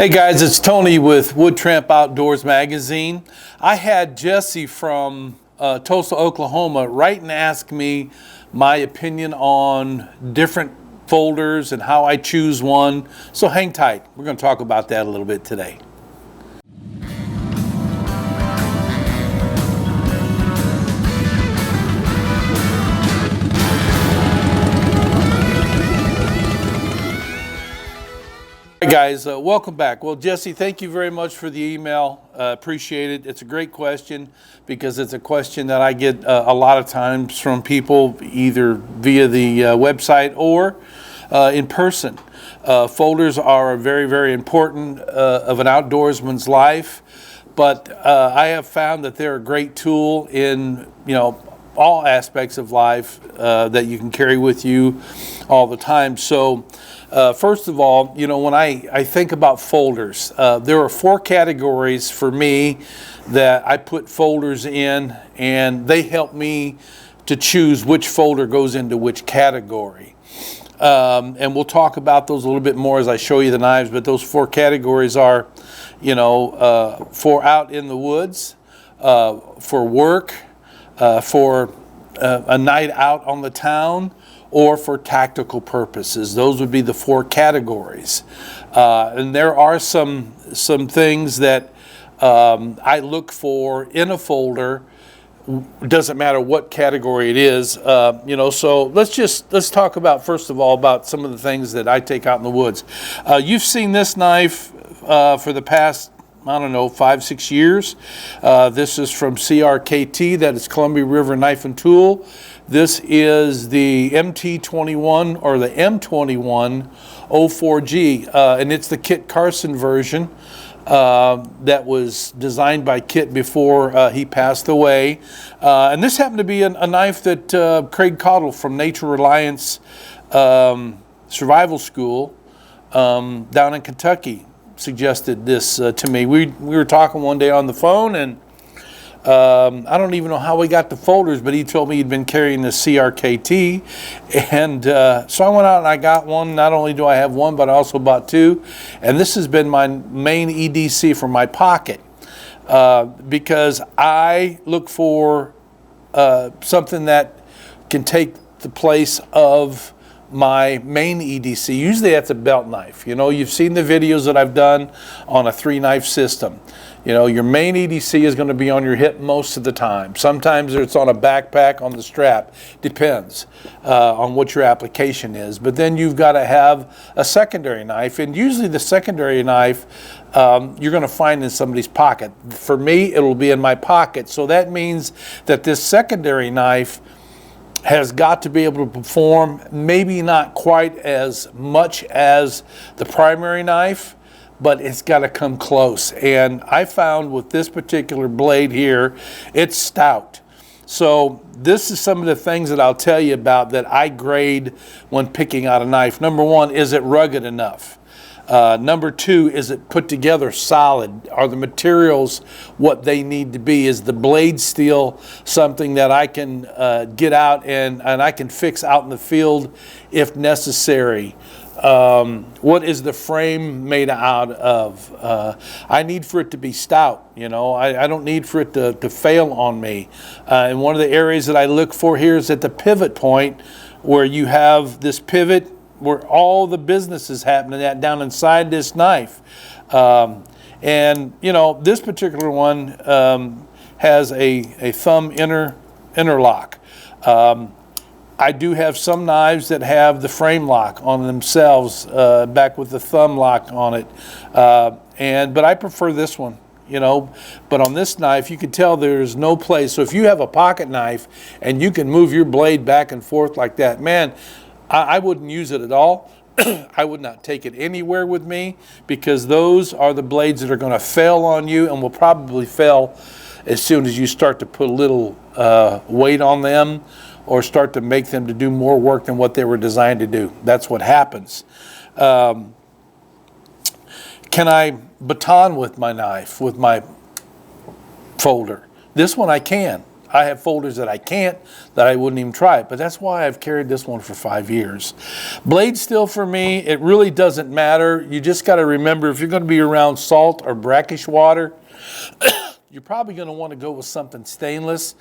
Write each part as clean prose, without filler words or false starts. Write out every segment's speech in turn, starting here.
Hey guys, it's Tony with Wood Tramp Outdoors Magazine. I had Jesse from Tulsa, Oklahoma write and ask me my opinion on different folders and how I choose one. So hang tight. We're going to talk about that a little bit today. Hi guys, welcome back. Well, Jesse, thank you very much for the email. Appreciate it. It's a great question because it's a question that I get a lot of times from people either via the website or in person. Folders are very, very important of an outdoorsman's life, but I have found that they're a great tool in, all aspects of life that you can carry with you all the time. So first of all, when I think about folders, there are four categories for me that I put folders in, and they help me to choose which folder goes into which category. And we'll talk about those a little bit more as I show you the knives, but those four categories are, for out in the woods, for work, for a night out on the town, or for tactical purposes. Those would be the four categories. And there are some things that I look for in a folder. Doesn't matter what category it is, so let's talk about, first of all, about some of the things that I take out in the woods. You've seen this knife for the past, 5-6 years. This is from CRKT, that is Columbia River Knife and Tool. This is the MT21 or the M21 04G, and it's the Kit Carson version that was designed by Kit before he passed away. And this happened to be a knife that Craig Caudill from Nature Reliance Survival School down in Kentucky suggested this to me. We were talking one day on the phone, and I don't even know how we got the folders, but he told me he'd been carrying the CRKT, and so I went out and I got one. Not only do I have one, but I also bought two, and this has been my main EDC for my pocket because I look for something that can take the place of my main EDC. Usually that's a belt knife. You've seen the videos that I've done on a 3-knife system. Your main EDC is going to be on your hip most of the time. Sometimes it's on a backpack on the strap. Depends on what your application is. But then you've got to have a secondary knife, and usually the secondary knife you're going to find in somebody's pocket. For me, it'll be in my pocket. So that means that this secondary knife has got to be able to perform maybe not quite as much as the primary knife, but it's got to come close. And I found with this particular blade here, it's stout. So this is some of the things that I'll tell you about that I grade when picking out a knife. Number one, is it rugged enough? Number two, is it put together solid? Are the materials what they need to be? Is the blade steel something that I can get out and I can fix out in the field if necessary? What is the frame made out of? I need for it to be stout. I don't need for it to fail on me. And one of the areas that I look for here is at the pivot point, where you have this pivot where all the business is happening at down inside this knife. And this particular one has a thumb interlock. I do have some knives that have the frame lock on themselves, back with the thumb lock on it. But I prefer this one. But on this knife, you can tell there's no place. So if you have a pocket knife and you can move your blade back and forth like that, man, I wouldn't use it at all. I would not take it anywhere with me, because those are the blades that are going to fail on you and will probably fail as soon as you start to put a little weight on them or start to make them to do more work than what they were designed to do. That's what happens. Can I baton with my knife, with my folder? This one I can. I have folders that I can't, that I wouldn't even try it. But that's why I've carried this one for 5 years. Blade steel for me, it really doesn't matter. You just got to remember, if you're going to be around salt or brackish water, you're probably going to want to go with something stainless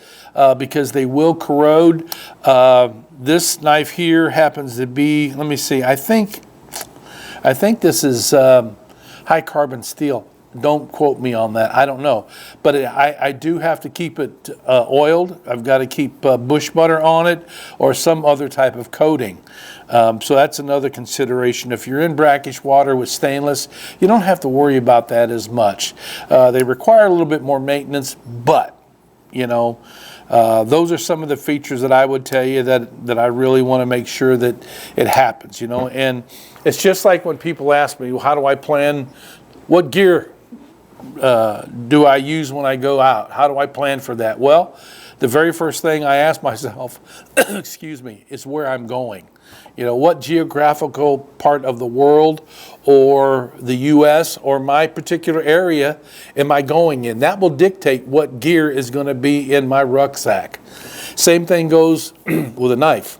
because they will corrode. This knife here happens to be, let me see, I think this is high carbon steel. Don't quote me on that. I don't know. But I do have to keep it oiled. I've got to keep bush butter on it or some other type of coating. So that's another consideration. If you're in brackish water with stainless, you don't have to worry about that as much. They require a little bit more maintenance, but, you know, those are some of the features that I would tell you that I really want to make sure that it happens, you know. And it's just like when people ask me, well, how do I plan, what gear do I use when I go out? How do I plan for that? Well, the very first thing I ask myself, excuse me, is where I'm going. You know, what geographical part of the world or the U.S. or my particular area am I going in? That will dictate what gear is going to be in my rucksack. Same thing goes with a knife.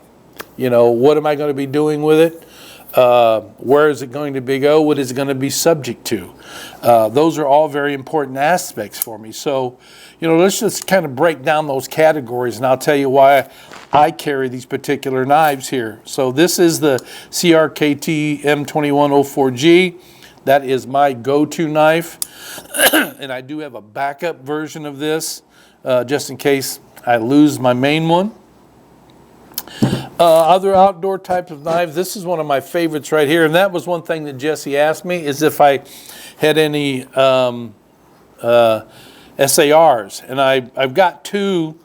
You know, what am I going to be doing with it? Where is it going to go? What is it going to be subject to? Those are all very important aspects for me. So, you know, let's just kind of break down those categories, and I'll tell you why I carry these particular knives here. So this is the CRKT M2104G. That is my go-to knife, and I do have a backup version of this just in case I lose my main one. Other outdoor types of knives, this is one of my favorites right here, and that was one thing that Jesse asked me, is if I had any SARs, and I've got two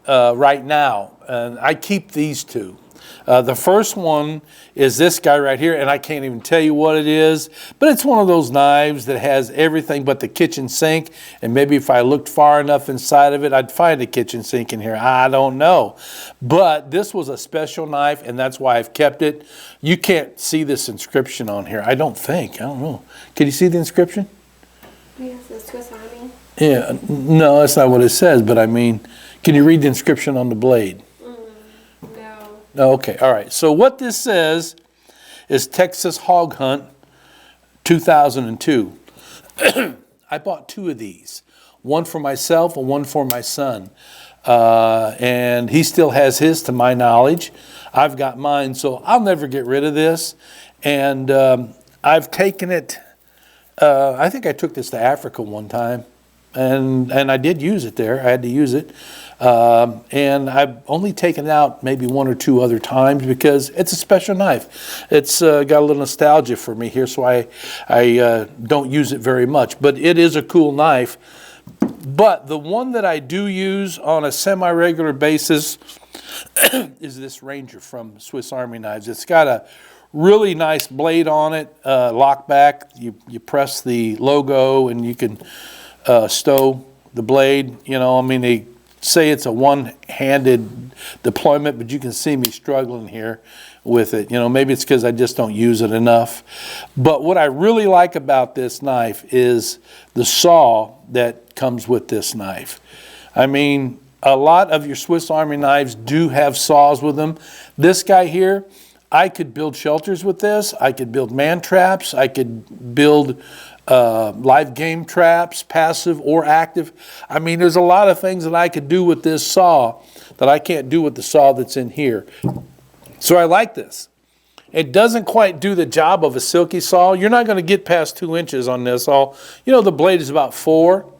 right now, and I keep these two. The first one is this guy right here, and I can't even tell you what it is, but it's one of those knives that has everything but the kitchen sink, and maybe if I looked far enough inside of it, I'd find a kitchen sink in here. I don't know. But this was a special knife, and that's why I've kept it. You can't see this inscription on here, I don't think. I don't know. Can you see the inscription? Yes, the Swiss Army. Yeah, no, that's not what it says, but I mean, can you read the inscription on the blade? No. Okay, all right. So what this says is Texas Hog Hunt 2002. I bought two of these, one for myself and one for my son. And he still has his, to my knowledge. I've got mine, so I'll never get rid of this. And I've taken it, I think I took this to Africa one time. And I did use it there. I had to use it. And I've only taken it out maybe one or two other times because it's a special knife. It's got a little nostalgia for me here, so I don't use it very much. But it is a cool knife. But the one that I do use on a semi-regular basis is this Ranger from Swiss Army Knives. It's got a really nice blade on it, lock back. You press the logo and you can stow the blade. You know, I mean, they say it's a one-handed deployment, but you can see me struggling here with it. You know, maybe it's because I just don't use it enough. But what I really like about this knife is the saw that comes with this knife. I mean, a lot of your Swiss Army knives do have saws with them. This guy here, I could build shelters with this. I could build man traps. I could build live game traps, passive or active. I mean, there's a lot of things that I could do with this saw that I can't do with the saw that's in here. So I like this. It doesn't quite do the job of a silky saw. You're not going to get past 2 inches on this saw. You know, the blade is about 4.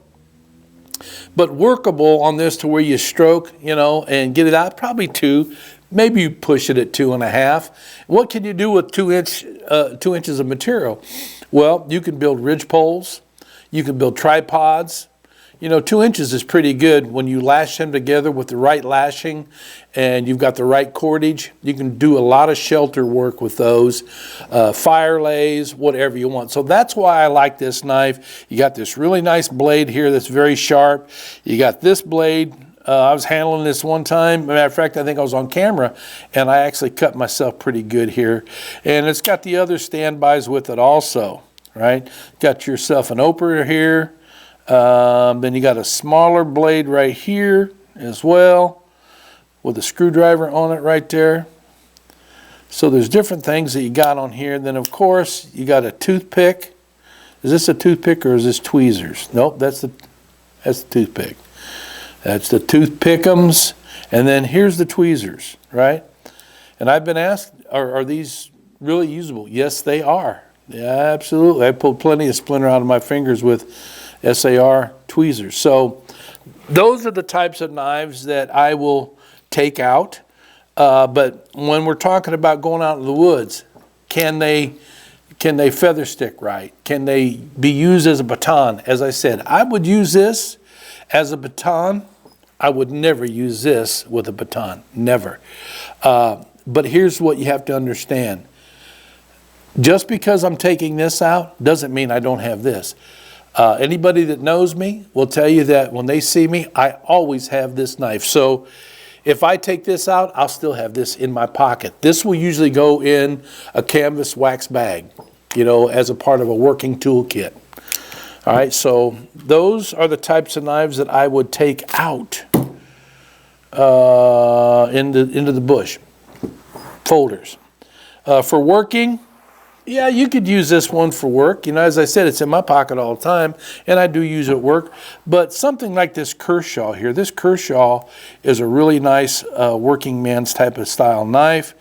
But workable on this to where you stroke, you know, and get it out, probably 2. Maybe you push it at 2.5. What can you do with 2 inches of material? Well, you can build ridge poles. You can build tripods. You know, 2 inches is pretty good when you lash them together with the right lashing and you've got the right cordage. You can do a lot of shelter work with those, fire lays, whatever you want. So that's why I like this knife. You got this really nice blade here that's very sharp. You got this blade. I was handling this one time. Matter of fact, I think I was on camera, and I actually cut myself pretty good here. And it's got the other standbys with it also, right? Got yourself an opener here. Then you got a smaller blade right here. as well with a screwdriver on it right there. So there's different things that you got on here. And then of course you got a toothpick. Is this a toothpick or is this tweezers? Nope, that's the toothpick. That's the toothpickums. And then here's the tweezers, right? And I've been asked, are these really usable? Yes, they are. Yeah, absolutely. I pulled plenty of splinter out of my fingers with SAR tweezers. So those are the types of knives that I will take out. But when we're talking about going out in the woods, can they feather stick right? Can they be used as a baton? As I said, I would use this as a baton. I would never use this with a baton, never. But here's what you have to understand. Just because I'm taking this out doesn't mean I don't have this. Anybody that knows me will tell you that when they see me, I always have this knife. So if I take this out, I'll still have this in my pocket. This will usually go in a canvas wax bag, you know, as a part of a working toolkit. All right, so those are the types of knives that I would take out into the bush. Folders. For working, yeah, you could use this one for work. You know, as I said, it's in my pocket all the time, and I do use it at work. But something like this Kershaw here, this Kershaw is a really nice working man's type of style knife.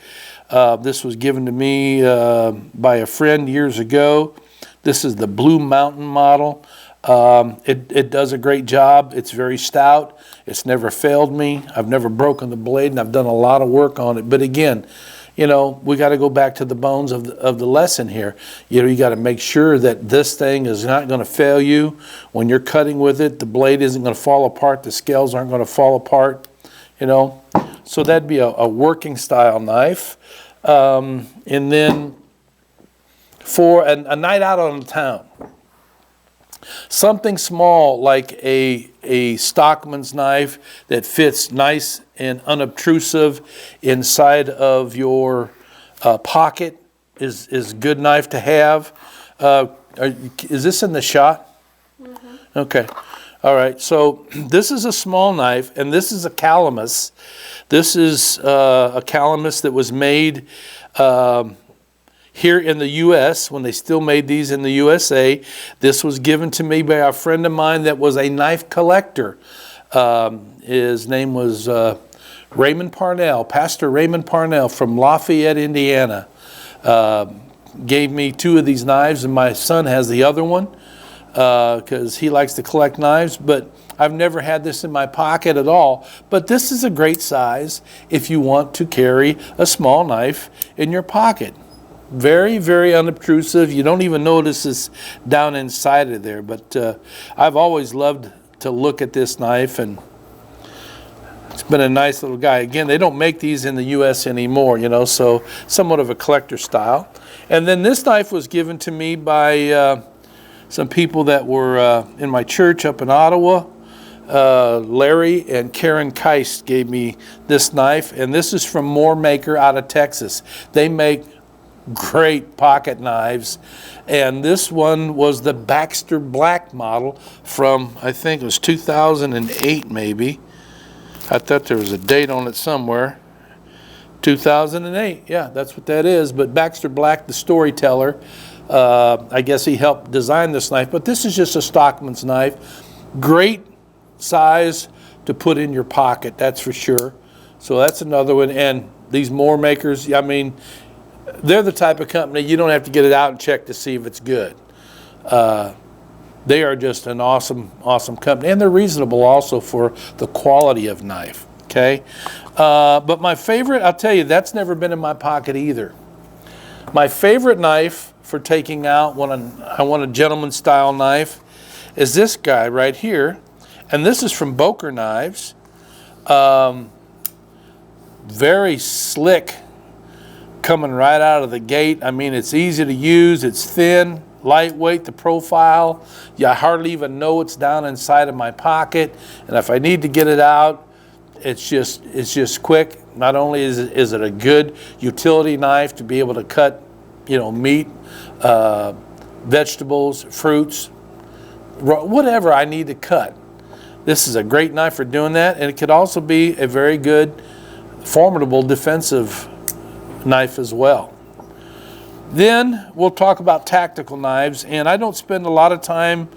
This was given to me by a friend years ago. This is the Blue Mountain model. It does a great job. It's very stout. It's never failed me. I've never broken the blade, and I've done a lot of work on it. But again, you know, we got to go back to the bones of the lesson here. You know, you got to make sure that this thing is not going to fail you. When you're cutting with it, the blade isn't going to fall apart. The scales aren't going to fall apart, you know. So that'd be a working style knife. And then for a night out on the town, something small like a stockman's knife that fits nice and unobtrusive inside of your pocket is a good knife to have. Is this in the shot? Mm-hmm. Okay. All right. So this is a small knife, and this is a Calamus. This is a Calamus that was made here in the U.S. when they still made these in the USA. This was given to me by a friend of mine that was a knife collector. His name was Raymond Parnell, Pastor Raymond Parnell from Lafayette, Indiana. Gave me 2 of these knives, and my son has the other one because he likes to collect knives. But I've never had this in my pocket at all. But this is a great size if you want to carry a small knife in your pocket. Very, very unobtrusive. You don't even notice this down inside of there. But I've always loved to look at this knife, and it's been a nice little guy. Again, they don't make these in the U.S. anymore, you know, so somewhat of a collector style. And then this knife was given to me by some people that were in my church up in Ottawa. Larry and Karen Keist gave me this knife, and this is from Moore Maker out of Texas. They make great pocket knives, and this one was the Baxter Black model from, I think it was 2008 maybe. I thought there was a date on it somewhere. 2008, yeah, that's what that is. But Baxter Black, the storyteller, I guess he helped design this knife, but this is just a stockman's knife. Great size to put in your pocket, that's for sure. So that's another one. And these Moore Makers, I mean, they're the type of company you don't have to get it out and check to see if it's good. They are just an awesome, awesome company, and they're reasonable also for the quality of knife. Okay, but my favorite, I'll tell you, that's never been in my pocket either. My favorite knife for taking out when I want a gentleman style knife is this guy right here, and this is from Boker Knives. Very slick, coming right out of the gate. I mean, it's easy to use, it's thin, lightweight, the profile. I hardly even know it's down inside of my pocket, and if I need to get it out, it's just quick. Not only is it a good utility knife to be able to cut, you know, meat, vegetables, fruits, whatever I need to cut. This is a great knife for doing that, and it could also be a very good, formidable defensive knife as well. Then we'll talk about tactical knives, and I don't spend a lot of time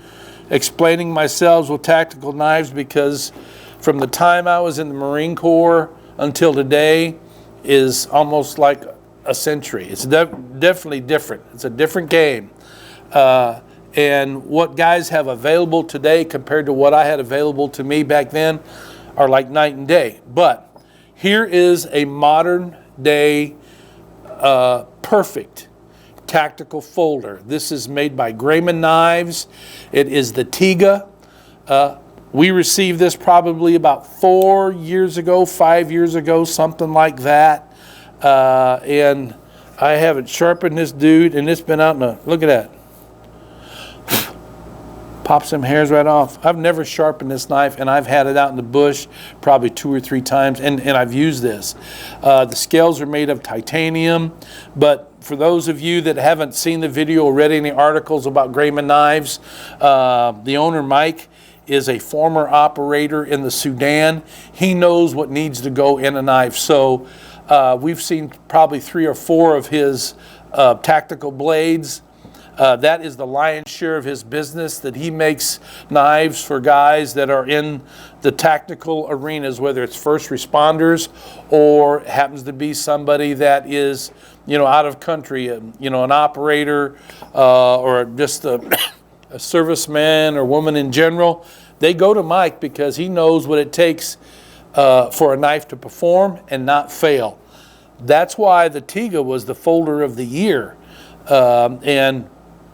explaining myself with tactical knives because from the time I was in the Marine Corps until today is almost like a century. It's definitely different. It's a different game. And what guys have available today compared to what I had available to me back then are like night and day. But here is a modern day perfect tactical folder. This is made by Grayman Knives. It is the Tiga. We received this probably about 4 years ago, 5 years ago, something like that. And I haven't sharpened this dude, and it's been out in a, look at that. Pop some hairs right off. I've never sharpened this knife, and I've had it out in the bush probably 2 or 3 times, and I've used this. The scales are made of titanium, but for those of you that haven't seen the video or read any articles about Grayman Knives, the owner, Mike, is a former operator in the Sudan. He knows what needs to go in a knife. So we've seen probably 3 or 4 of his tactical blades. That is the lion's share of his business, that he makes knives for guys that are in the tactical arenas, whether it's first responders or happens to be somebody that is, you know, out of country, you know, an operator or just a serviceman or woman in general. They go to Mike because he knows what it takes for a knife to perform and not fail. That's why the Tiga was the folder of the year. And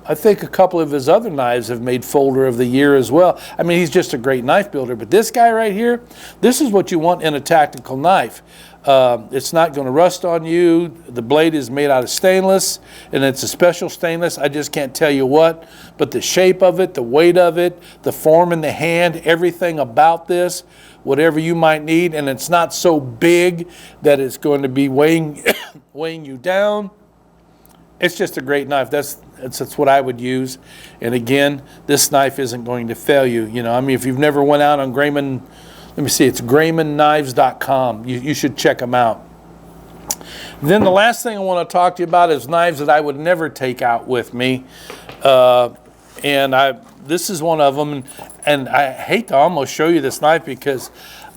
I think a couple of his other knives have made folder of the year as well. I mean, he's just a great knife builder. But this guy right here, this is what you want in a tactical knife. It's not going to rust on you. The blade is made out of stainless, and it's a special stainless. I just can't tell you what. But the shape of it, the weight of it, the form in the hand, everything about this, whatever you might need. And it's not so big that it's going to be weighing you down. It's just a great knife. That's what I would use. And again, this knife isn't going to fail you. You know, I mean, if you've never went out on Grayman, let me see, it's GraymanKnives.com. You should check them out. Then the last thing I want to talk to you about is knives that I would never take out with me. This is one of them. And I hate to almost show you this knife because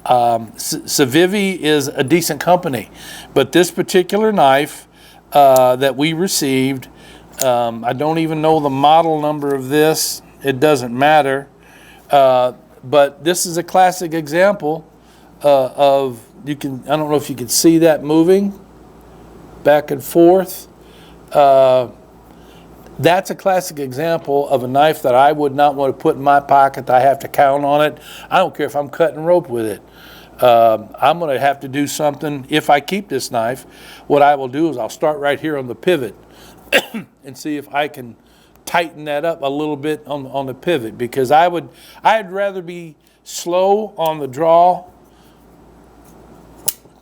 Civivi is a decent company. But this particular knife that we received, I don't even know the model number of this. It doesn't matter. But this is a classic example of, I don't know if you can see that moving back and forth. That's a classic example of a knife that I would not want to put in my pocket. I have to count on it. I don't care if I'm cutting rope with it. I'm going to have to do something. If I keep this knife, what I will do is I'll start right here on the pivot and see if I can tighten that up a little bit on the pivot, because I'd rather be slow on the draw,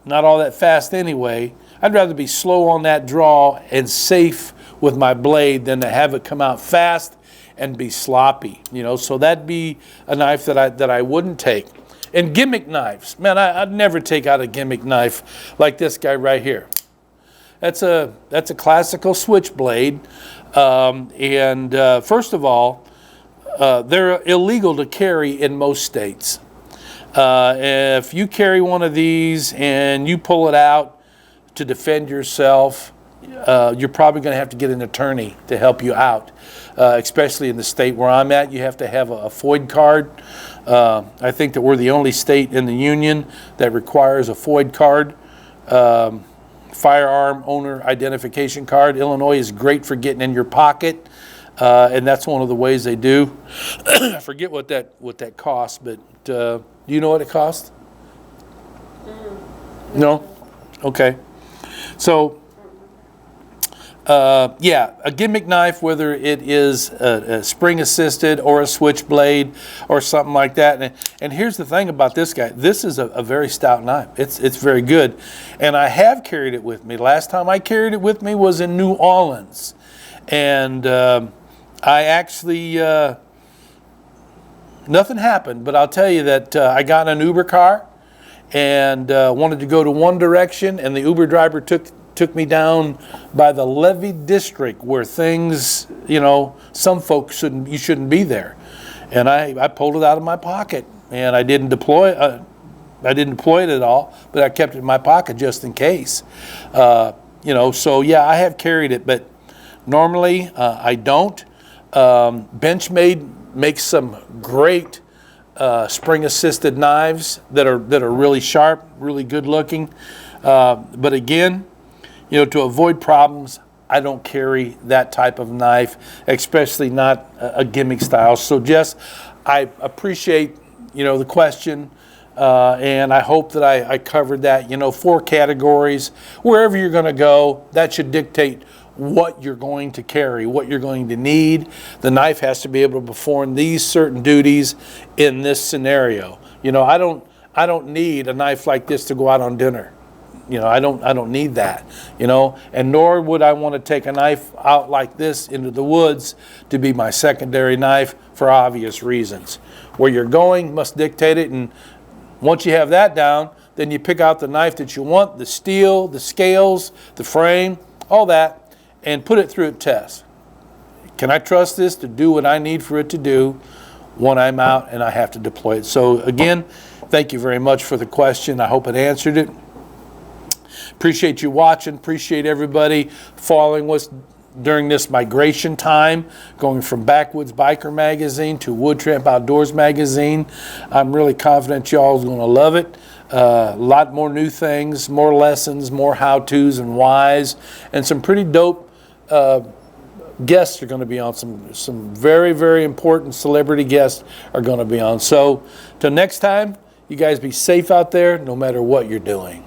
not all that fast anyway. I'd rather be slow on that draw and safe with my blade than to have it come out fast and be sloppy, you know. So that'd be a knife that I wouldn't take. And gimmick knives, man, I'd never take out a gimmick knife like this guy right here. That's a classical switchblade, first of all, they're illegal to carry in most states. If you carry one of these and you pull it out to defend yourself, you're probably going to have to get an attorney to help you out, especially in the state where I'm at. You have to have a FOID card. I think that we're the only state in the union that requires a FOID card, firearm owner identification card. Illinois is great for getting in your pocket, and that's one of the ways they do. I forget what that costs, but do you know what it costs? No? Okay. So, yeah, a gimmick knife, whether it is a spring-assisted or a switchblade or something like that. And here's the thing about this guy. This is a very stout knife. It's very good. And I have carried it with me. Last time I carried it with me was in New Orleans. And I actually, nothing happened, but I'll tell you that I got in an Uber car and wanted to go to one direction, and the Uber driver took me down by the Levee District where things, you know, some folks you shouldn't be there. And I pulled it out of my pocket, and I didn't deploy it at all, but I kept it in my pocket just in case. You know, so yeah, I have carried it, but normally I don't. Benchmade makes some great spring-assisted knives that are really sharp, really good looking. But again, you know, to avoid problems, I don't carry that type of knife, especially not a gimmick style. So Jess, I appreciate, you know, the question, and I hope that I covered that. You know, 4 categories. Wherever you're going to go, that should dictate what you're going to carry, what you're going to need. The knife has to be able to perform these certain duties in this scenario. You know, I don't need a knife like this to go out on dinner. You know, I don't need that, you know, and nor would I want to take a knife out like this into the woods to be my secondary knife for obvious reasons. Where you're going must dictate it, and once you have that down, then you pick out the knife that you want, the steel, the scales, the frame, all that, and put it through a test. Can I trust this to do what I need for it to do when I'm out and I have to deploy it? So again, thank you very much for the question. I hope it answered it. Appreciate you watching. Appreciate everybody following us during this migration time, going from Backwoods Biker Magazine to Wood Tramp Outdoors Magazine. I'm really confident y'all are going to love it. A lot more new things, more lessons, more how-tos and whys, and some pretty dope guests are going to be on. Some very, very important celebrity guests are going to be on. So till next time, you guys be safe out there no matter what you're doing.